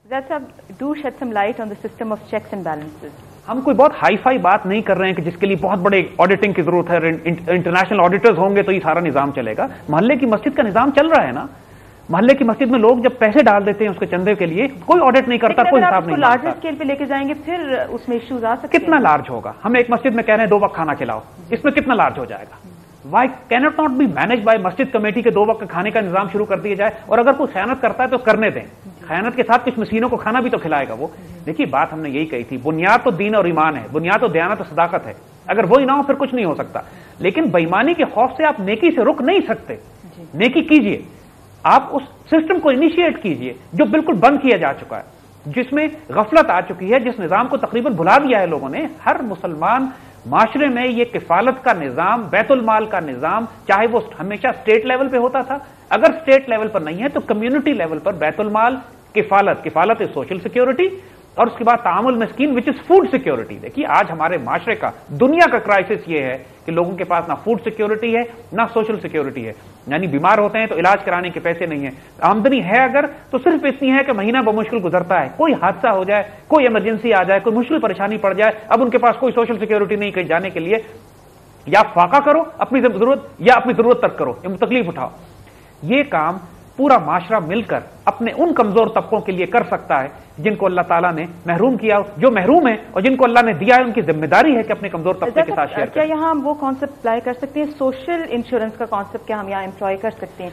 Do shed some light on the system of checks and balances. ہم کوئی بہت hi fi بات نہیں کر رہے ہیں کہ جس کے لیے بہت بڑے آڈیٹنگ کی ضرورت ہے, انٹرنیشنل آڈیٹرز ہوں گے تو یہ سارا نظام چلے گا. محلے کی مسجد کا نظام چل رہا ہے نا. محلے کی مسجد میں لوگ جب پیسے ڈال دیتے ہیں اس کے چندے کے لیے, کوئی آڈٹ نہیں کرتا, کوئی حساب نہیں. لارج اسکیل پہ لے کے جائیں گے پھر اس میں ایشوز آ سکتے ہیں. کتنا لارج ہوگا؟ ہم ایک مسجد میں کہہ رہے ہیں 2 وقت کھانا کھلاؤ, اس میں کتنا لارج ہو جائے گا؟ Why can't not be manage by مسجد کمیٹی کے 2 وقت کھانے کا نظام شروع کر دیا جائے. اور اگر کوئی خیانت کرتا ہے تو کرنے دیں, خیانت کے ساتھ کچھ مسکینوں کو کھانا بھی تو کھلائے گا وہ. دیکھیے بات ہم نے یہی کہی تھی, بنیاد تو دین اور ایمان ہے, بنیاد تو دیانت اور صداقت ہے. اگر وہی نہ ہو پھر کچھ نہیں ہو سکتا. لیکن بےایمانی کے خوف سے آپ نیکی سے رک نہیں سکتے. نیکی کیجئے, آپ اس سسٹم کو انیشیٹ کیجئے جو بالکل بند کیا جا چکا ہے, جس میں غفلت آ چکی ہے, جس نظام کو تقریباً بھلا دیا ہے لوگوں نے. ہر مسلمان معاشرے میں یہ کفالت کا نظام, بیت المال کا نظام, چاہے وہ ہمیشہ اسٹیٹ لیول پہ ہوتا تھا, اگر اسٹیٹ لیول پر نہیں ہے تو کمیونٹی لیول پر بیت المال, کفالت از سوشل سیکیورٹی, اور اس کے بعد تعامل مسکین وچ از فوڈ سیکیورٹی. دیکھیے آج ہمارے معاشرے کا, دنیا کا کرائسس یہ ہے کہ لوگوں کے پاس نہ فوڈ سیکیورٹی ہے نہ سوشل سیکیورٹی ہے. یعنی بیمار ہوتے ہیں تو علاج کرانے کے پیسے نہیں ہیں, آمدنی ہے اگر تو صرف اتنی ہے کہ مہینہ بمشکل گزرتا ہے, کوئی حادثہ ہو جائے, کوئی ایمرجنسی آ جائے, کوئی مشکل پریشانی پڑ جائے, اب ان کے پاس کوئی سوشل سیکیورٹی نہیں کہیں جانے کے لیے. یا فاقہ کرو اپنی ضرورت, یا اپنی ضرورت تک کرو, تکلیف اٹھاؤ. یہ کام پورا معاشرہ مل کر اپنے ان کمزور طبقوں کے لیے کر سکتا ہے جن کو اللہ تعالیٰ نے محروم کیا, جو محروم ہیں, اور جن کو اللہ نے دیا ہے ان کی ذمہ داری ہے کہ اپنے کمزور طبقے کے ساتھ شیئر کریں. کیا یہاں ہم وہ کانسیپٹ اپلائی کر سکتے ہیں, سوشل انشورنس کا کانسیپٹ کیا ہم یہاں امپلائی کر سکتے ہیں؟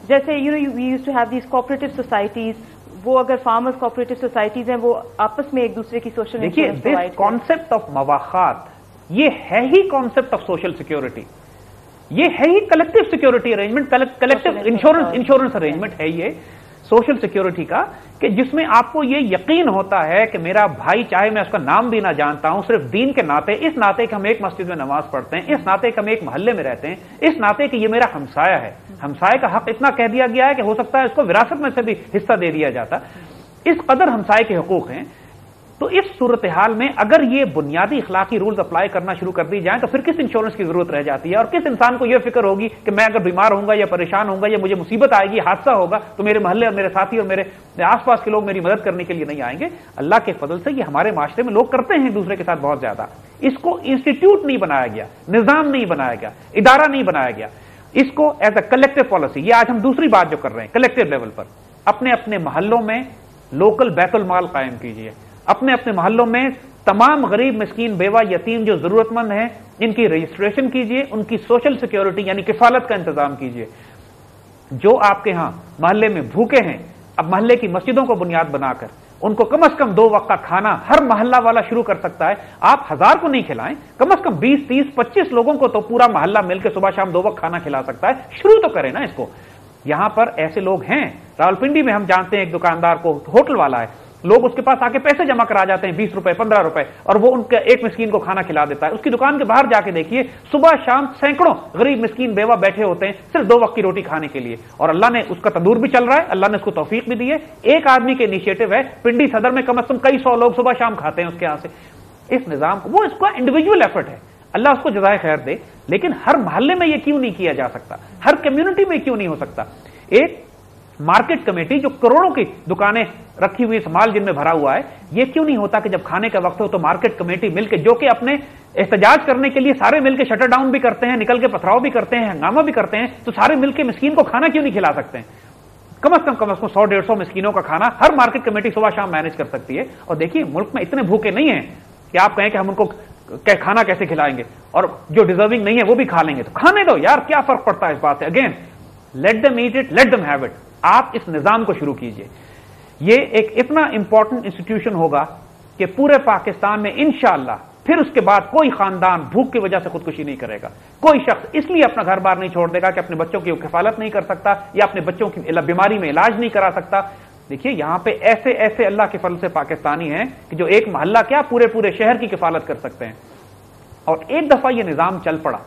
جیسے we use to have these cooperative societies, وہ اگر فارمرز کوآپریٹو سوسائٹیز ہیں وہ آپس میں ایک دوسرے کی سوشل انشورنس دیکھیے دس کانسیپٹ آف مواخات, یہ ہے ہی کانسیپٹ آف سوشل سیکیورٹی, یہ ہے ہی collective security arrangement, collective insurance arrangement ہے یہ سوشل سیکیورٹی کا, کہ جس میں آپ کو یہ یقین ہوتا ہے کہ میرا بھائی, چاہے میں اس کا نام بھی نہ جانتا ہوں, صرف دین کے ناطے, اس ناطے کہ ہم ایک مسجد میں نماز پڑھتے ہیں, اس ناطے کہ ہم ایک محلے میں رہتے ہیں, اس ناطے کہ یہ میرا ہمسایہ ہے. ہمسائے کا حق اتنا کہہ دیا گیا ہے کہ ہو سکتا ہے اس کو وراثت میں سے بھی حصہ دے دیا جاتا. اس قدر ہمسائے کے حقوق ہیں. تو اس صورتحال میں اگر یہ بنیادی اخلاقی رولز اپلائی کرنا شروع کر دی جائیں تو پھر کس انشورنس کی ضرورت رہ جاتی ہے, اور کس انسان کو یہ فکر ہوگی کہ میں اگر بیمار ہوں گا یا پریشان ہوں گا یا مجھے مصیبت آئے گی, حادثہ ہوگا, تو میرے محلے اور میرے ساتھی اور میرے آس پاس کے لوگ میری مدد کرنے کے لیے نہیں آئیں گے. اللہ کے فضل سے یہ ہمارے معاشرے میں لوگ کرتے ہیں دوسرے کے ساتھ بہت زیادہ. اس کو انسٹیٹیوٹ نہیں بنایا گیا, نظام نہیں بنایا گیا, ادارہ نہیں بنایا گیا, اس کو ایز اے کلیکٹو پالیسی. یہ آج ہم دوسری بات جو کر رہے ہیں کلیکٹو لیول پر, اپنے اپنے محلوں میں لوکل بیت المال قائم کیجیے, اپنے اپنے محلوں میں تمام غریب مسکین بیوہ یتیم جو ضرورت مند ہیں ان کی رجسٹریشن کیجئے, ان کی سوشل سیکیورٹی یعنی کفالت کا انتظام کیجئے. جو آپ کے ہاں محلے میں بھوکے ہیں, اب محلے کی مسجدوں کو بنیاد بنا کر ان کو کم از کم 2 وقت کا کھانا ہر محلہ والا شروع کر سکتا ہے. آپ 1000 کو نہیں کھلائیں, کم از کم 20, 30, 25 لوگوں کو تو پورا محلہ مل کے صبح شام 2 وقت کھانا کھلا سکتا ہے. شروع تو کریں نا اس کو. یہاں پر ایسے لوگ ہیں, راولپنڈی میں ہم جانتے ہیں ایک دکاندار کو, ہوٹل والا ہے, لوگ اس کے پاس آ کے پیسے جمع کرا جاتے ہیں 20 روپے 15 روپے, اور وہ ان کے ایک مسکین کو کھانا کھلا دیتا ہے. اس کی دکان کے باہر جا کے دیکھیے, صبح شام سینکڑوں غریب مسکین بیوہ بیٹھے ہوتے ہیں صرف 2 وقت کی روٹی کھانے کے لیے, اور اللہ نے اس کا تندور بھی چل رہا ہے, اللہ نے اس کو توفیق بھی دی ہے. ایک آدمی کے انیشیٹو ہے, پنڈی صدر میں کم از کم کئی 100 لوگ صبح شام کھاتے ہیں اس کے یہاں سے. اس نظام کو, وہ اس کا انڈیویجول ایفرٹ ہے, اللہ اس کو جزائے خیر دے, لیکن ہر محلے میں یہ کیوں نہیں کیا جا سکتا, ہر کمیونٹی میں کیوں نہیں ہو سکتا. ایک مارکیٹ کمیٹی جو کروڑوں کی دکانیں رکھی ہوئی سامان جن میں بھرا ہوا ہے, یہ کیوں نہیں ہوتا کہ جب کھانے کا وقت ہو تو مارکیٹ کمیٹی مل کے, جو کہ اپنے احتجاج کرنے کے لیے سارے مل کے شٹر ڈاؤن بھی کرتے ہیں, نکل کے پتھراؤ بھی کرتے ہیں, ہنگامہ بھی کرتے ہیں, تو سارے مل کے مسکین کو کھانا کیوں نہیں کھلا سکتے ہیں؟ کم از کم 100-150 مسکینوں کا کھانا ہر مارکیٹ کمیٹی صبح شام مینج کر سکتی ہے. اور دیکھیے ملک میں اتنے بھوکے نہیں ہیں کہ آپ کہیں کہ ہم ان کو کھانا کیسے کھلائیں گے, اور جو ڈیزرونگ نہیں ہے وہ بھی کھا لیں گے. تو کھانے دو یار, کیا فرق پڑتا ہے اس بات سے. Again let them eat it, let them have it. آپ اس نظام کو شروع کیجئے. یہ ایک اتنا امپورٹنٹ انسٹیٹیوشن ہوگا کہ پورے پاکستان میں انشاءاللہ پھر اس کے بعد کوئی خاندان بھوک کی وجہ سے خودکشی نہیں کرے گا. کوئی شخص اس لیے اپنا گھر بار نہیں چھوڑ دے گا کہ اپنے بچوں کی کفالت نہیں کر سکتا یا اپنے بچوں کی بیماری میں علاج نہیں کرا سکتا. دیکھیے یہاں پہ ایسے ایسے اللہ کے فضل سے پاکستانی ہیں کہ جو ایک محلہ کیا پورے شہر کی کفالت کر سکتے ہیں. اور ایک دفعہ یہ نظام چل پڑا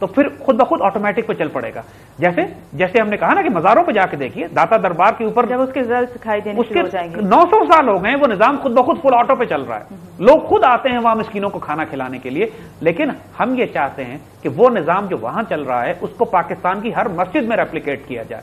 تو پھر خود بخود آٹومیٹک پہ چل پڑے گا. جیسے ہم نے کہا نا کہ مزاروں پہ جا کے دیکھیے, داتا دربار کے اوپر جب اس کے رزلٹ دکھائی دینے شروع ہو جائیں گے, 900 سال ہو گئے, وہ نظام خود بخود فل آٹو پہ چل رہا ہے. لوگ خود آتے ہیں وہاں مسکینوں کو کھانا کھلانے کے لیے. لیکن ہم یہ چاہتے ہیں کہ وہ نظام جو وہاں چل رہا ہے اس کو پاکستان کی ہر مسجد میں ریپلیکیٹ کیا جائے.